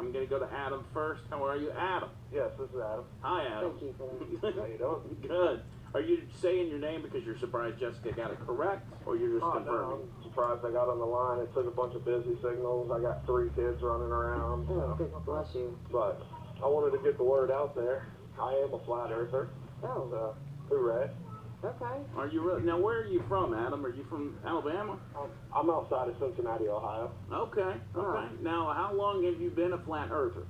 I'm going to go to Adam first. How are you, Adam? Yes, this is Adam. Hi, Adam. Thank you for that. How you doing? Good. Are you saying your name because you're surprised Jessica got it correct, or you're just confirming? No, I'm surprised I got on the line. It took a bunch of busy signals. I got 3 kids running around. Oh, good bless you. But I wanted to get the word out there. I am a flat earther. Oh. So, hooray. Okay. Are you really? Now, where are you from, Adam? Are you from Alabama? I'm outside of Cincinnati, Ohio. Okay. Okay. Now, how long have you been a flat earther?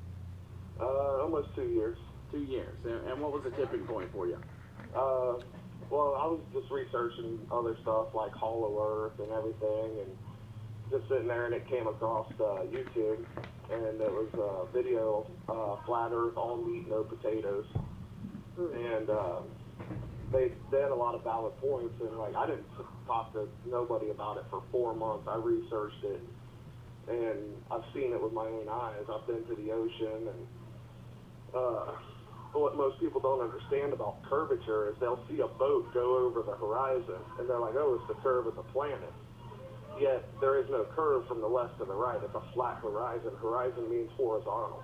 Almost 2 years. 2 years. And what was the tipping point for you? Well, I was just researching other stuff like Hollow Earth and everything, and just sitting there, and it came across YouTube, and it was a video of Flat Earth, all meat, no potatoes. And they had a lot of valid points, and like I didn't talk to nobody about it for 4 months. I researched it, and I've seen it with my own eyes. I've been to the ocean, and what most people don't understand about curvature is they'll see a boat go over the horizon, and they're like, oh, it's the curve of the planet. Yet there is no curve from the left to the right. It's a flat horizon. Horizon means horizontal.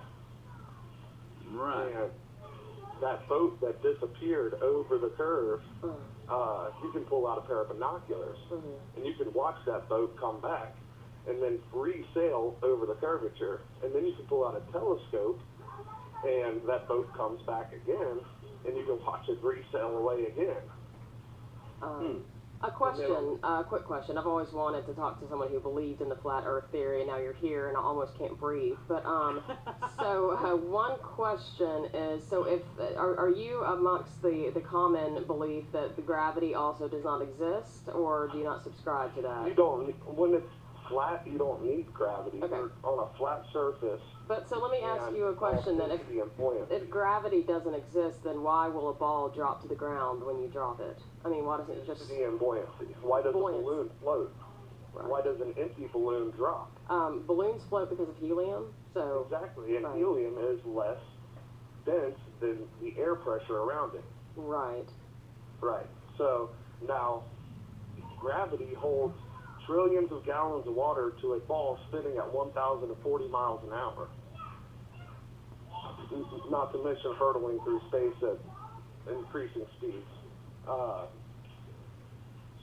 Right. And that boat that disappeared over the curve, you can pull out a pair of binoculars, and you can watch that boat come back, and then re-sail over the curvature, and then you can pull out a telescope, and that boat comes back again, and you can watch it re-sail away again. A question, a quick question. I've always wanted to talk to someone who believed in the flat Earth theory, and now you're here, and I almost can't breathe. But so one question is: so if are you amongst the common belief that the gravity also does not exist, or do you not subscribe to that? You don't. When it's flat, you don't need gravity. Okay. You're on a flat surface. But so let me ask you a question then. If gravity doesn't exist, then why will a ball drop to the ground when you drop it? I mean, why doesn't it just... Density and buoyancy. Why does a balloon float? Right. Why does an empty balloon drop? Balloons float because of helium, so... Exactly, and right. helium is less dense than the air pressure around it. Right. Right. So now, gravity holds trillions of gallons of water to a ball spinning at 1,040 miles an hour. Not to mention hurtling through space at increasing speeds.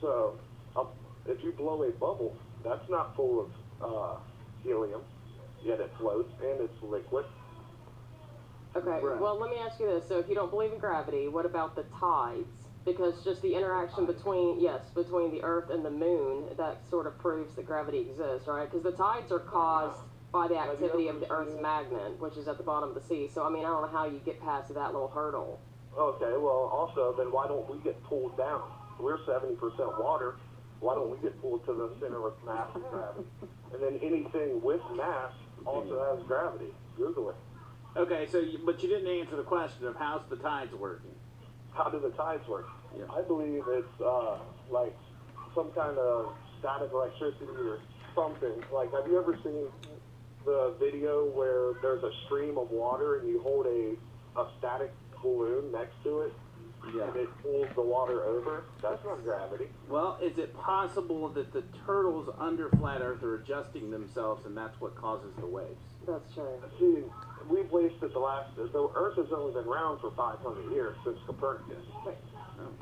So, if you blow a bubble, that's not full of helium, yet it floats and it's liquid. Okay, Right. well, let me ask you this. So if you don't believe in gravity, what about the tides? Because just the interaction between the Earth and the Moon, that sort of proves that gravity exists, right? Because the tides are caused by the activity of the Earth's magnet, which is at the bottom of the sea. So, I mean, I don't know how you get past that little hurdle. Okay, well, also, then why don't we get pulled down? We're 70% water. Why don't we get pulled to the center of mass and gravity? And then anything with mass also has gravity. Google it. Okay, so but you didn't answer the question of how's the tides working. How do the tides work? Yeah. I believe it's like some kind of static electricity or something. Like, have you ever seen the video where there's a stream of water and you hold a static balloon next to it, Yeah. and it pulls the water over? That's not gravity. Well, is it possible that the turtles under Flat Earth are adjusting themselves, and that's what causes the waves? That's true. See, we've wasted the Earth has only been around for 500 years since Copernicus.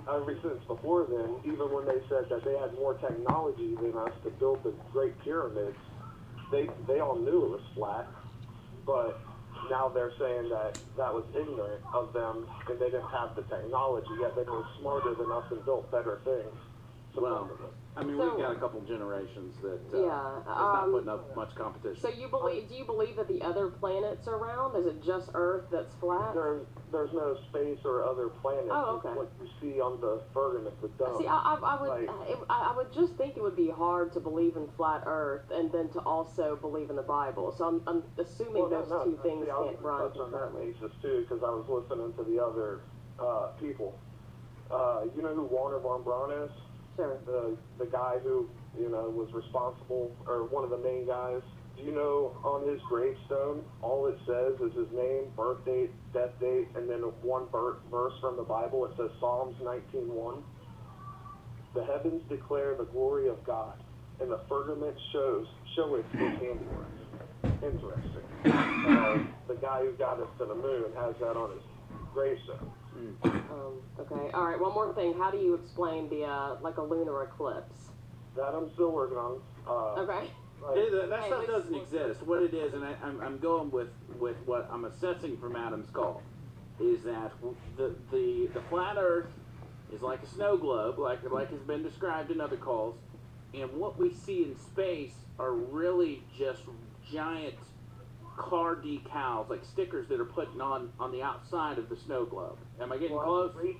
Ever since before then, even when they said that they had more technology than us to build the Great Pyramids, they all knew it was flat, but now they're saying that that was ignorant of them and they didn't have the technology, yet they were smarter than us and built better things. Well, I mean, So- we've got a couple generations that is Yeah, not putting up much competition. So do you believe that the other planets are round? Is it just Earth that's flat? There's no space or other planets. Oh, okay. It's what you see on the Bergen of the dome. See, I would just think it would be hard to believe in flat Earth and then to also believe in the Bible. So I'm assuming those two things can't run touch on that concurrently. basis too, because I was listening to the other people. You know who Warner von Braun is? Sure. The guy who was responsible, or one of the main guys. Do you know on his gravestone, all it says is his name, birth date, death date, and then one verse from the Bible. It says Psalms 19:1. The heavens declare the glory of God, and the firmament showeth his handiwork. Interesting. the guy who got us to the moon has that on his gravestone. Okay. All right. One more thing. How do you explain the like a lunar eclipse? That I'm still working on. Okay. That stuff doesn't exist. What it is, and I'm going with what I'm assessing from Adam's call, is that the flat Earth is like a snow globe, like has been described in other calls, and what we see in space are really just giant car decals, like stickers that are put on the outside of the snow globe. Am I getting close? The rate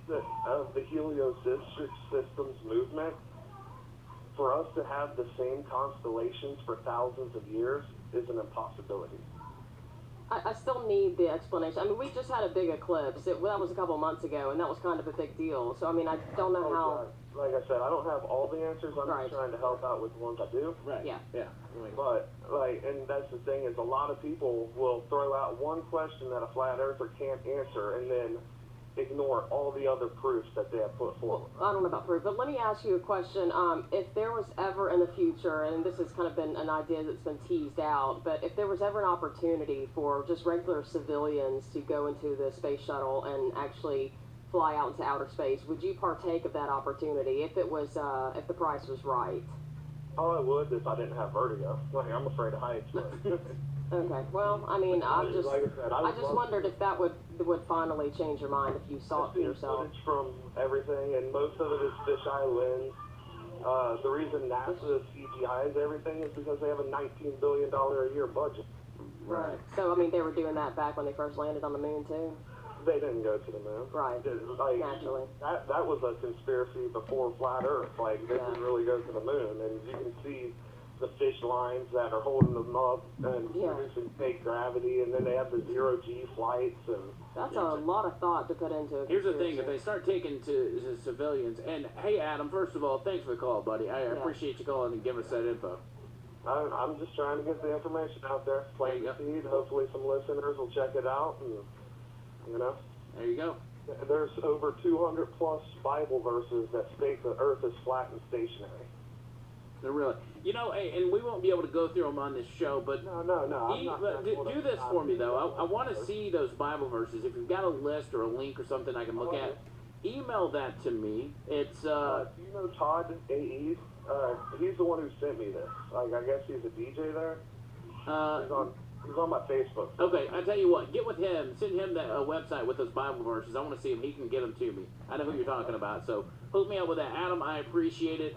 of the heliocentric systems movement, for us to have the same constellations for thousands of years is an impossibility. I still need the explanation. I mean, we just had a big eclipse. That was a couple months ago, and that was kind of a big deal. So, I mean, I don't know how... Like I said, I don't have all the answers. I'm Right. just trying to help out with the ones I do. Right. Yeah. Yeah. But, and that's the thing, is a lot of people will throw out one question that a flat earther can't answer and then ignore all the other proofs that they have put forward. I don't know about proof, but let me ask you a question. If there was ever in the future, and this has kind of been an idea that's been teased out, but if there was ever an opportunity for just regular civilians to go into the space shuttle and actually fly out into outer space, would you partake of that opportunity if it was, if the price was right? Oh, I would if I didn't have vertigo. Like, I'm afraid of heights, but... Okay, well, I mean, Like I said, I just wondered if that would finally change your mind if you saw it for yourself. Footage from everything, and most of it is fisheye lens. The reason NASA CGIs everything is because they have a $19 billion a year budget. Right. So, I mean, they were doing that back when they first landed on the moon, too? They didn't go to the moon. Right. Like, Naturally. That was a conspiracy before Flat Earth. Like, they didn't really go to the moon, and you can see the fish lines that are holding them up and producing fake gravity, and then they have the zero-G flights. And that's a lot of thought to put into it. Here's the thing, if they start taking to civilians, and hey Adam, first of all, thanks for the call, buddy. I appreciate you calling and giving us that info. I'm just trying to get the information out there, plant the seed. Hopefully some listeners will check it out, and, you know. There you go. There's over 200 plus Bible verses that state the earth is flat and stationary. They're really, you know, and we won't be able to go through them on this show, but no, I'm not do this for me though. I want to see those Bible verses. If you've got a list or a link or something I can look at, email that to me. It's do you know Todd A.E.? He's the one who sent me this. Like, I guess he's a DJ there. He's on my Facebook. Okay, I tell you what, get with him, send him that website with those Bible verses. I want to see him. He can get them to me. I know who you're talking about, so hook me up with that, Adam. I appreciate it.